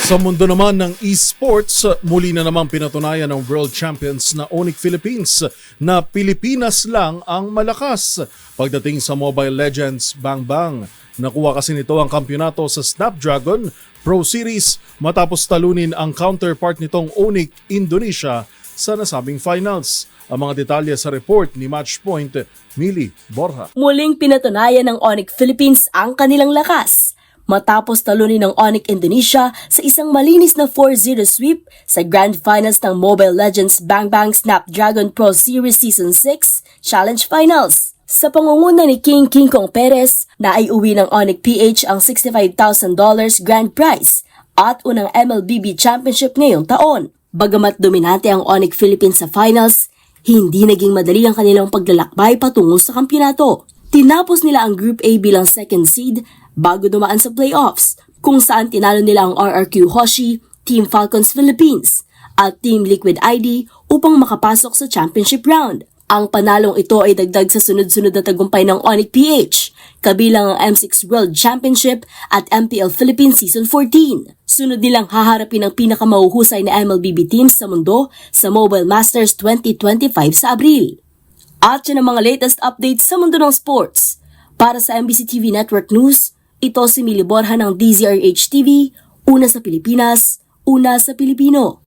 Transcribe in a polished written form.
Sa mundo naman ng esports, muli na namang pinatunayan ng World Champions na Onyx Philippines na Pilipinas lang ang malakas. Pagdating sa Mobile Legends Bang Bang, nakuha kasi nito ang kampyonato sa Snapdragon Pro Series matapos talunin ang counterpart nitong Onyx Indonesia sa nasabing finals. Ang mga detalye sa report ni Matchpoint, Mili Borja. Muling pinatunayan ng Onyx Philippines ang kanilang lakas matapos talunin ng Onyx Indonesia sa isang malinis na 4-0 sweep sa Grand Finals ng Mobile Legends Bang Bang Snapdragon Pro Series Season 6 Challenge Finals. Sa pangunguna ni King Kong Perez, na ay uwi ng Onyx PH ang $65,000 grand prize at unang MLBB Championship ngayong taon. Bagamat dominante ang Onyx Philippines sa finals, hindi naging madali ang kanilang paglalakbay patungo sa kampyonato. Tinapos nila ang Group A bilang second seed bago dumaan sa playoffs, kung saan tinalo nila ang RRQ Hoshi, Team Falcons Philippines at Team Liquid ID upang makapasok sa championship round. Ang panalong ito ay dagdag sa sunod-sunod na tagumpay ng Onyx PH, kabilang ang M6 World Championship at MPL Philippines Season 14. Sunod nilang haharapin ang pinakamahuhusay na MLBB teams sa mundo sa Mobile Masters 2025 sa Abril. At yan ang mga latest updates sa mundo ng sports. Para sa MBC TV Network News, ito si Mili Borja ng DZRH TV, una sa Pilipinas, una sa Pilipino.